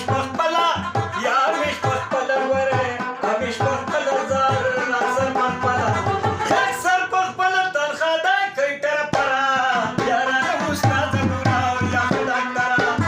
همیش پخپلا یا همیش پخپلا وره همیش پخپلا زار نظر پخپلا یک سر پخپلا تنخوا دا کئی تر پرا یارانه استاد گناو یا خدا کرا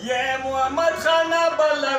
ये मोहम्मद खाना बल्ला